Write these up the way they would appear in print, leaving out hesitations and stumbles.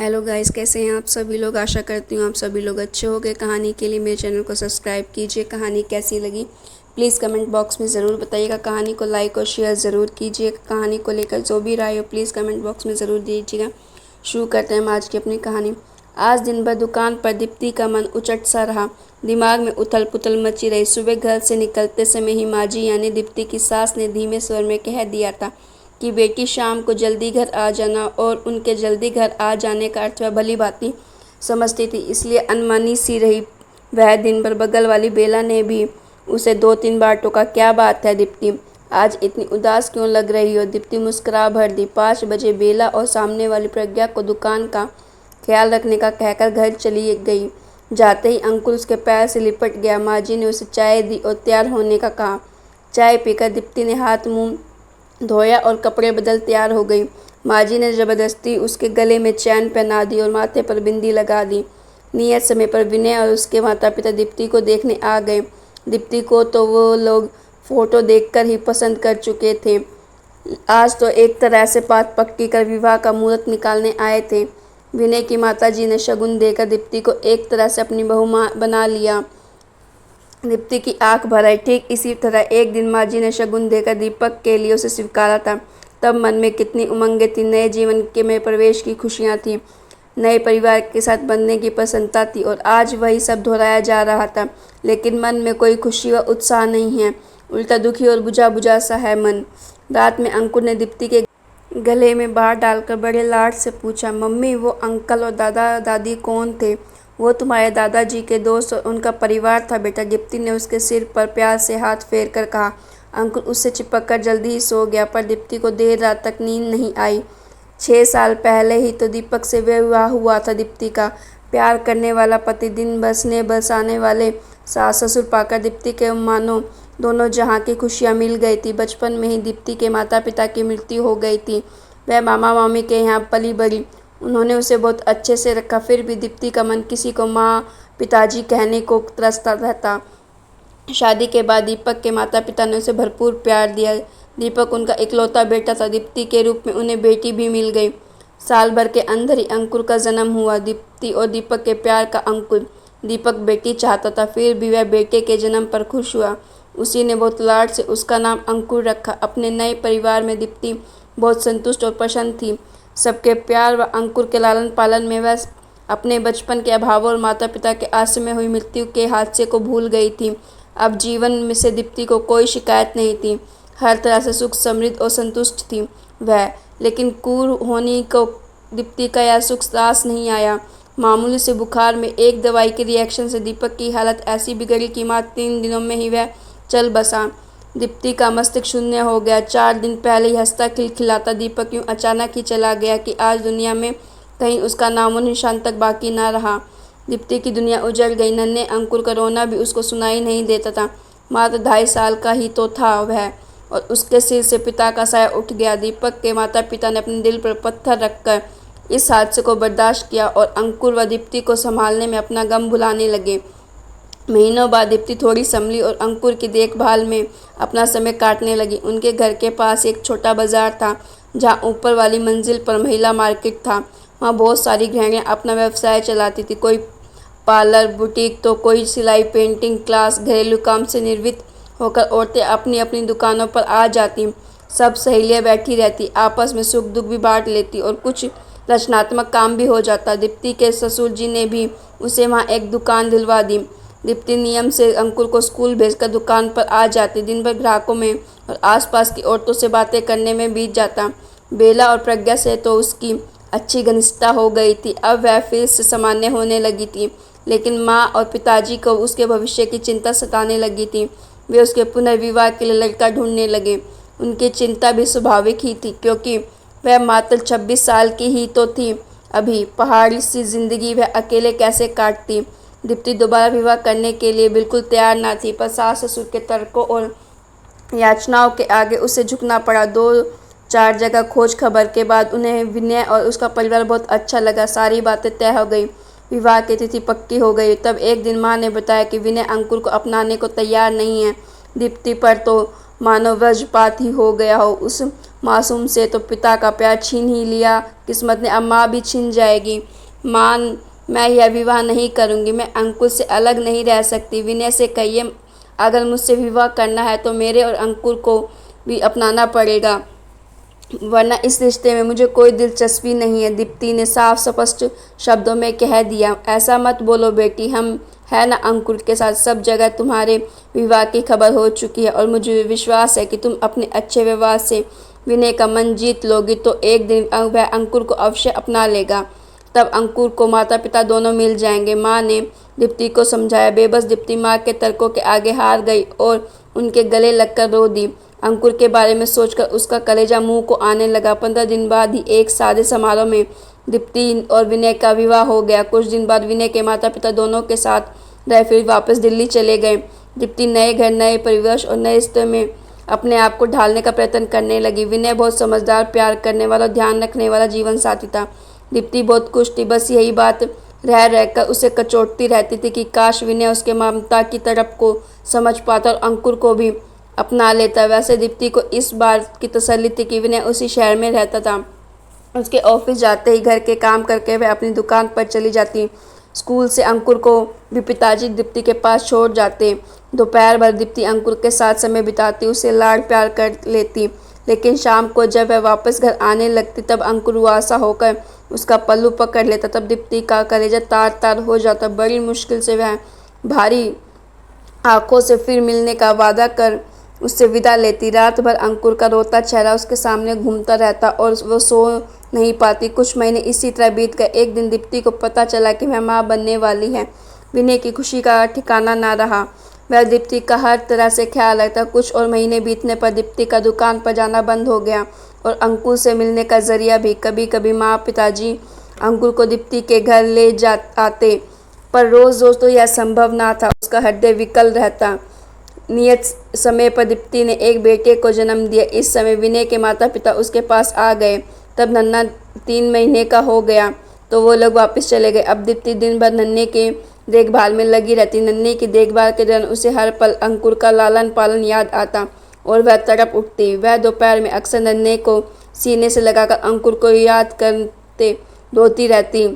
Hello guys, कैसे हैं आप सभी लोग। आशा करती हूँ आप सभी लोग अच्छे होंगे। कहानी के लिए मेरे चैनल को सब्सक्राइब कीजिए। कहानी कैसी लगी प्लीज़ कमेंट बॉक्स में ज़रूर बताइएगा। कहानी को लाइक और शेयर ज़रूर कीजिए। कहानी को लेकर जो भी राय हो प्लीज़ कमेंट बॉक्स में ज़रूर दीजिएगा। शुरू करते हैं हम आज की अपनी कहानी। आज दिन भर दुकान पर दीप्ति का मन उचट सा रहा। दिमाग में उथल पुथल मची रही। सुबह घर से निकलते समय ही माजी यानी दीप्ति की सास ने धीमे स्वर में कह दिया था कि बेटी शाम को जल्दी घर आ जाना, और उनके जल्दी घर आ जाने का अर्थ वह भली भांति समझती थी, इसलिए अनमनी सी रही। वह दिन भर बगल वाली बेला ने भी उसे 2-3 बार टोका, क्या बात है दीप्ति, आज इतनी उदास क्यों लग रही हो। दीप्ति मुस्कुरा भर दी। 5 बजे बेला और सामने वाली प्रज्ञा को दुकान का ख्याल रखने का कहकर घर चली गई। जाते ही अंकुर उसके पैर से लिपट गया। माजी ने उसे चाय दी और तैयार होने का कहा। चाय पीकर दीप्ति ने हाथ मुंह धोया और कपड़े बदल तैयार हो गई। माजी ने ज़बरदस्ती उसके गले में चैन पहना दी और माथे पर बिंदी लगा दी। नियत समय पर विनय और उसके माता पिता दीप्ति को देखने आ गए। दीप्ति को तो वो लोग फ़ोटो देखकर ही पसंद कर चुके थे। आज तो एक तरह से बात पक्की कर विवाह का मुहूर्त निकालने आए थे। विनय की माताजी ने शगुन देकर दीप्ति को एक तरह से अपनी बहू बना लिया। दीप्ति की आंख भर आई। ठीक इसी तरह एक दिन माँ जी ने शगुन देकर दीपक के लिए उसे स्वीकारा था। तब मन में कितनी उमंगें थी। नए जीवन के में प्रवेश की खुशियाँ थीं, नए परिवार के साथ बनने की प्रसन्नता थी, और आज वही सब दोहराया जा रहा था। लेकिन मन में कोई खुशी व उत्साह नहीं है, उल्टा दुखी और बुझा बुझा सा है मन। रात में अंकुर ने दीप्ति के गले में बार डालकर बड़े लाड से पूछा, मम्मी वो अंकल और दादा दादी कौन थे। वो तुम्हारे दादाजी के दोस्त और उनका परिवार था बेटा। दीप्ति ने उसके सिर पर प्यार से हाथ फेर कर कहा। अंकुर उससे चिपक कर जल्दी ही सो गया, पर दीप्ति को देर रात तक नींद नहीं आई। 6 साल पहले ही तो दीपक से विवाह हुआ था। दीप्ति का प्यार करने वाला पति, दिन बसने बसाने वाले सास ससुर पाकर दीप्ति के मानो दोनों जहाँ की खुशियाँ मिल गई थी। बचपन में ही दीप्ति के माता पिता की मृत्यु हो गई थी। वह मामा मामी के यहाँ पली बड़ी। उन्होंने उसे बहुत अच्छे से रखा। फिर भी दीप्ति का मन किसी को माँ पिताजी कहने को तरसता रहता। शादी के बाद दीपक के माता पिता ने उसे भरपूर प्यार दिया। दीपक उनका इकलौता बेटा था। दीप्ति के रूप में उन्हें बेटी भी मिल गई। साल भर के अंदर ही अंकुर का जन्म हुआ। दीप्ति और दीपक के प्यार का अंकुर। दीपक बेटी चाहता था, फिर भी वह बेटे के जन्म पर खुश हुआ। उसी ने बहुत लाड से उसका नाम अंकुर रखा। अपने नए परिवार में दीप्ति बहुत संतुष्ट और प्रसन्न थी। सबके प्यार व अंकुर के लालन पालन में वह अपने बचपन के अभाव और माता पिता के आश्रय में हुई मृत्यु के हादसे को भूल गई थी। अब जीवन में से दीप्ति को कोई शिकायत नहीं थी। हर तरह से सुख समृद्ध और संतुष्ट थी वह। लेकिन क्रूर होने को दीप्ति का यह सुख सास नहीं आया। मामूली से बुखार में एक दवाई के रिएक्शन से दीपक की हालत ऐसी बिगड़ी कि मात्र 3 दिनों में ही वह चल बसा। दीप्ति का मस्तिष्क शून्य हो गया। 4 दिन पहले ही हंसता खिलखिलाता दीपक यूँ अचानक ही चला गया कि आज दुनिया में कहीं उसका नामो निशान तक बाकी ना रहा। दीप्ति की दुनिया उजड़ गई। नन्हे अंकुर का रोना भी उसको सुनाई नहीं देता था। मात्र 2.5 साल का ही तो था वह, और उसके सिर से पिता का साया उठ गया। दीपक के माता पिता ने अपने दिल पर पत्थर रखकर इस हादसे को बर्दाश्त किया और अंकुर व दीप्ति को संभालने में अपना गम भुलाने लगे। महीनों बाद दीप्ति थोड़ी संभली और अंकुर की देखभाल में अपना समय काटने लगी। उनके घर के पास एक छोटा बाजार था, जहाँ ऊपर वाली मंजिल पर महिला मार्केट था। वहाँ बहुत सारी गृहिणियाँ अपना व्यवसाय चलाती थी। कोई पार्लर, बुटीक तो कोई सिलाई, पेंटिंग क्लास। घरेलू काम से निवृत्त होकर औरतें अपनी अपनी दुकानों पर आ जाती। सब सहेलियाँ बैठी रहती, आपस में सुख दुख भी बांट लेती और कुछ रचनात्मक काम भी हो जाता। दीप्ति के ससुर जी ने भी उसे वहाँ एक दुकान दिलवा दी। दीप्ति नियम से अंकुर को स्कूल भेजकर दुकान पर आ जाती। दिन भर ग्राहकों में और आसपास की औरतों से बातें करने में बीत जाता। बेला और प्रज्ञा से तो उसकी अच्छी घनिष्ठता हो गई थी। अब वह फिर से सामान्य होने लगी थी, लेकिन माँ और पिताजी को उसके भविष्य की चिंता सताने लगी थी। वे उसके पुनर्विवाह के लिए लड़का ढूंढने लगे। उनकी चिंता भी स्वाभाविक ही थी, क्योंकि वह मात्र 26 साल की ही तो थी। अभी पहाड़ी सी जिंदगी वह अकेले कैसे काटती। दीप्ति दोबारा विवाह करने के लिए बिल्कुल तैयार ना थी, पर सास ससुर के तर्कों और याचनाओं के आगे उसे झुकना पड़ा। 2-4 जगह खोज खबर के बाद उन्हें विनय और उसका परिवार बहुत अच्छा लगा। सारी बातें तय हो गई, विवाह की तिथि पक्की हो गई। तब एक दिन माँ ने बताया कि विनय अंकुर को अपनाने को तैयार नहीं है। दीप्ति पर तो मानो वज्रपात ही हो गया हो। उस मासूम से तो पिता का प्यार छीन ही लिया, किस्मत ने अब माँ भी छिन जाएगी। माँ, मैं यह विवाह नहीं करूँगी, मैं अंकुर से अलग नहीं रह सकती। विनय से कहिए अगर मुझसे विवाह करना है तो मेरे और अंकुर को भी अपनाना पड़ेगा, वरना इस रिश्ते में मुझे कोई दिलचस्पी नहीं है। दीप्ति ने साफ स्पष्ट शब्दों में कह दिया। ऐसा मत बोलो बेटी, हम है ना अंकुर के साथ। सब जगह तुम्हारे विवाह की खबर हो चुकी है और मुझे विश्वास है कि तुम अपने अच्छे व्यवहार से विनय का मन जीत लोगी तो एक दिन वह अंकुर को अवश्य अपना लेगा। तब अंकुर को माता पिता दोनों मिल जाएंगे। माँ ने दीप्ति को समझाया। बेबस दीप्ति माँ के तर्कों के आगे हार गई और उनके गले लगकर रो दी। अंकुर के बारे में सोचकर उसका कलेजा मुंह को आने लगा। 15 दिन बाद ही एक सादे समारोह में दीप्ति और विनय का विवाह हो गया। कुछ दिन बाद विनय के माता पिता दोनों के साथ रह फिर वापस दिल्ली चले गए। दीप्ति नए घर, नए परिवेश और नए रिश्ते में अपने आप को ढालने का प्रयत्न करने लगी। विनय बहुत समझदार, प्यार करने वाला, ध्यान रखने वाला जीवन साथी था। दीप्ति बहुत खुश थी। बस यही बात रह रहकर उसे कचोटती रहती थी कि काश विनय उसके ममता की तरफ को समझ पाता और अंकुर को भी अपना लेता। वैसे दीप्ति को इस बात की तसल्ली थी कि विनय उसी शहर में रहता था। उसके ऑफिस जाते ही घर के काम करके वह अपनी दुकान पर चली जाती। स्कूल से अंकुर को भी पिताजी दीप्ति के पास छोड़ जाते। दोपहर भर दीप्ति अंकुर के साथ समय बिताती, उसे लाड प्यार कर लेती। लेकिन शाम को जब वह वापस घर आने लगती तब अंकुर उदासा होकर उसका पल्लू पकड़ लेता। तब दीप्ति का कलेजा तार तार हो जाता। बड़ी मुश्किल से वह भारी आंखों से फिर मिलने का वादा कर उससे विदा लेती। रात भर अंकुर का रोता चेहरा उसके सामने घूमता रहता और वो सो नहीं पाती। कुछ महीने इसी तरह बीत गए। एक दिन दीप्ति को पता चला कि वह माँ बनने वाली है। विनय की खुशी का ठिकाना ना रहा। वह दीप्ति का हर तरह से ख्याल रखता। कुछ और महीने बीतने पर दीप्ति का दुकान पर जाना बंद हो गया और अंकुर से मिलने का जरिया भी। कभी कभी माँ पिताजी अंकुर को दीप्ति के घर ले जा आते, पर रोज़ रोज़ तो यह संभव ना था। उसका हृदय विकल रहता। नियत समय पर दीप्ति ने एक बेटे को जन्म दिया। इस समय विनय के माता पिता उसके पास आ गए। तब नन्हा 3 महीने का हो गया तो वो लोग वापस चले गए। अब दीप्ति दिन भर नन्हे के देखभाल में लगी रहती। नन्हे की देखभाल के दौरान उसे हर पल अंकुर का लालन पालन याद आता और वह तड़प उठती। वह दोपहर में अक्सर नन्हे को सीने से लगाकर अंकुर को याद करते रोती रहती।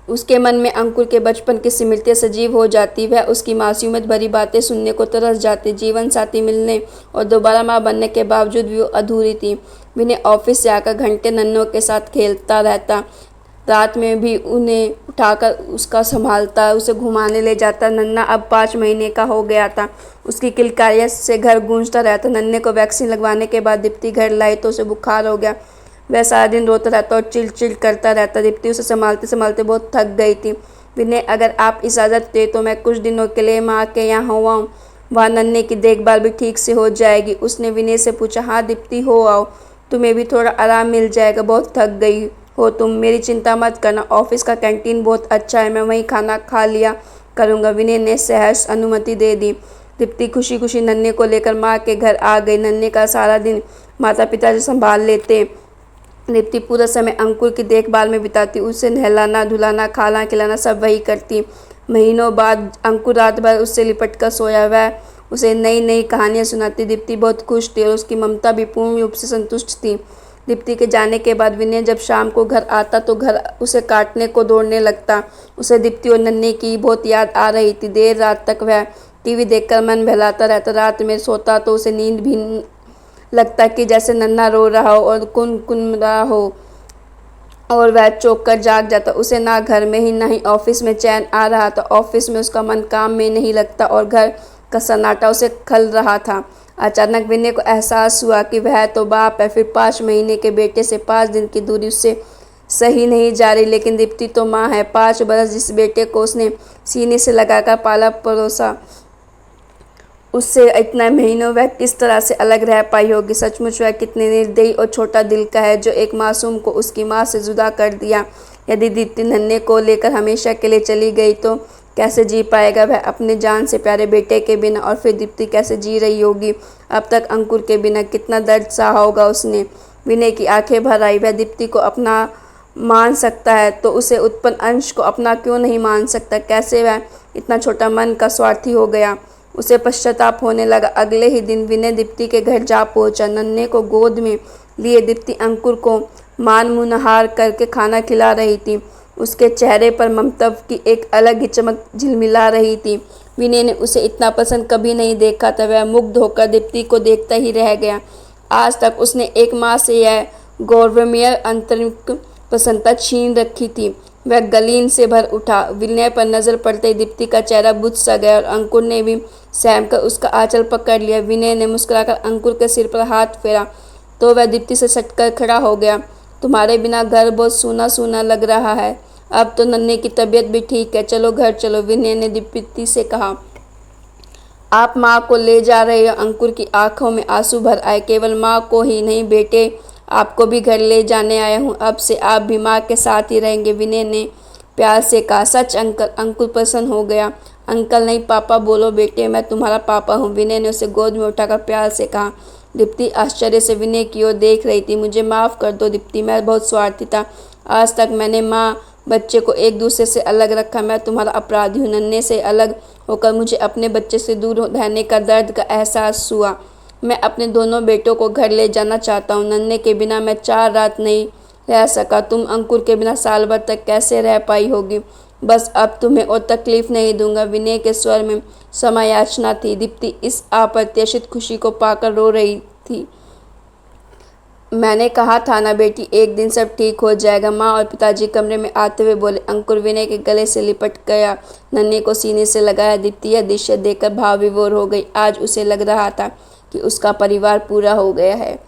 उसके मन में अंकुर के बचपन की स्मृतियाँ सजीव हो जाती। वह उसकी मासूमियत भरी बातें सुनने को तरस जाती। जीवन साथी मिलने और दोबारा माँ बनने के बावजूद भी वो अधूरी थी। विनय ऑफिस से आकर घंटे नन्हों के साथ खेलता रहता। रात में भी उन्हें उठाकर उसका संभालता, उसे घुमाने ले जाता। नन्हा अब 5 महीने का हो गया था। उसकी किलकारियों से घर गूंजता रहता। नन्हे को वैक्सीन लगवाने के बाद दीप्ति घर लाई तो उसे बुखार हो गया। वह सारा दिन रोता रहता और चिल करता रहता। दीप्ति उसे संभालते संभालते बहुत थक गई थी। विनय, अगर आप इजाज़त दे तो मैं कुछ दिनों के लिए माँ के यहाँ हो आऊँ, वहाँ नन्हे की देखभाल भी ठीक से हो जाएगी। उसने विनय से पूछा। हाँ दीप्ति, हो आओ, तुम्हें भी थोड़ा आराम मिल जाएगा। बहुत थक गई हो तुम। मेरी चिंता मत करना, ऑफिस का कैंटीन बहुत अच्छा है, मैं वहीं खाना खा लिया करूँगा। विनय ने सहर्ष अनुमति दे दी। दीप्ति खुशी खुशी नन्हे को लेकर माँ के घर आ गई। नन्हे का सारा दिन माता पिता से संभाल लेते। दीप्ति पूरा समय अंकुर की देखभाल में बिताती। उसे नहलाना धुलाना खाना खिलाना सब वही करती। महीनों बाद अंकुर रात भर उससे लिपट कर सोया। वह उसे नई नई कहानियाँ सुनाती। दीप्ति बहुत खुश थी और उसकी ममता भी पूर्ण रूप से संतुष्ट थी। दीप्ति के जाने के बाद विनय जब शाम को घर आता तो घर उसे काटने को दौड़ने लगता। उसे दीप्ति और नन्हे की बहुत याद आ रही थी। देर रात तक वह टीवी देखकर मन बहलाता रहता। रात में सोता तो उसे नींद भी लगता कि जैसे नन्हा रो रहा हो और कुन रहा हो और वह चौंक कर जाग जाता। उसे ना घर में ही ना ही ऑफिस में चैन आ रहा था। ऑफिस में उसका मन काम में नहीं लगता और घर का सन्नाटा उसे खल रहा था। अचानक विनय को एहसास हुआ कि वह तो बाप है, फिर 5 महीने के बेटे से 5 दिन की दूरी उससे सही नहीं जा रही। लेकिन दीप्ति तो माँ है। 5 बरस जिस बेटे को उसने सीने से लगाकर पाला परोसा, उससे इतना महीनों वह किस तरह से अलग रह पाई होगी। सचमुच वह कितने निर्दयी और छोटा दिल का है जो एक मासूम को उसकी माँ से जुदा कर दिया। यदि दीप्ति नन्हे को लेकर हमेशा के लिए चली गई तो कैसे जी पाएगा वह अपने जान से प्यारे बेटे के बिना, और फिर दीप्ति कैसे जी रही होगी अब तक अंकुर के बिना। कितना दर्द सहा होगा उसने। विनय की आंखें भर आई। वह दीप्ति को अपना मान सकता है तो उसे उत्पन्न अंश को अपना क्यों नहीं मान सकता। कैसे वह इतना छोटा मन का स्वार्थी हो गया। उसे पश्चाताप होने लगा। अगले ही दिन विनय दीप्ति के घर जा पहुंचा। नन्हे को गोद में लिए दीप्ति अंकुर को मान मुनहार करके खाना खिला रही थी। उसके चेहरे पर ममता की एक अलग ही चमक झिलमिला रही थी। विनय ने उसे इतना पसंद कभी नहीं देखा था। वह मुग्ध होकर दीप्ति को देखता ही रह गया। आज तक उसने एक माँ से यह गौरवमय आंतरिक प्रसन्नता छीन रखी थी। वह गलीन से भर उठा। विनय पर नजर पड़ते ही दीप्ति का चेहरा बुझ सा गया और अंकुर ने भी सहम कर उसका आंचल पकड़ लिया। विनय ने मुस्कुराकर अंकुर के सिर पर हाथ फेरा तो वह दीप्ति से सटकर खड़ा हो गया। तुम्हारे बिना घर बहुत सूना सूना लग रहा है। अब तो नन्हे की तबीयत भी ठीक है, चलो घर चलो, विनय ने दीप्ति से कहा। आप माँ को ले जा रहे हो? अंकुर की आंखों में आंसू भर आए। केवल माँ को ही नहीं बेटे, आपको भी घर ले जाने आया हूँ। अब से आप भी माँ के साथ ही रहेंगे, विनय ने प्यार से कहा। सच अंकल? अंकुर प्रसन्न हो गया। अंकल नहीं पापा बोलो बेटे, मैं तुम्हारा पापा हूँ, विनय ने उसे गोद में उठाकर प्यार से कहा। दीप्ति आश्चर्य से विनय की ओर देख रही थी। मुझे माफ़ कर दो दीप्ति, मैं बहुत स्वार्थी था। आज तक मैंने माँ बच्चे को एक दूसरे से अलग रखा। मैं तुम्हारा अपराधी हूँ। नन्हे से अलग होकर मुझे अपने बच्चे से दूर रहने का दर्द का एहसास हुआ। मैं अपने दोनों बेटों को घर ले जाना चाहता हूँ। नन्हे के बिना मैं 4 रात नहीं रह सका। तुम अंकुर के बिना साल भर तक कैसे रह पाई होगी? बस अब तुम्हें और तकलीफ नहीं दूंगा। विनय के स्वर में समायाचना थी। दीप्ति इस अप्रत्याशित खुशी को पाकर रो रही थी। मैंने कहा था ना बेटी, एक दिन सब ठीक हो जाएगा, माँ और पिताजी कमरे में आते हुए बोले। अंकुर विनय के गले से लिपट गया, नन्हे को सीने से लगाया। दीप्ति यह दृश्य देखकर भाव विभोर हो गई। आज उसे लग रहा था कि उसका परिवार पूरा हो गया है।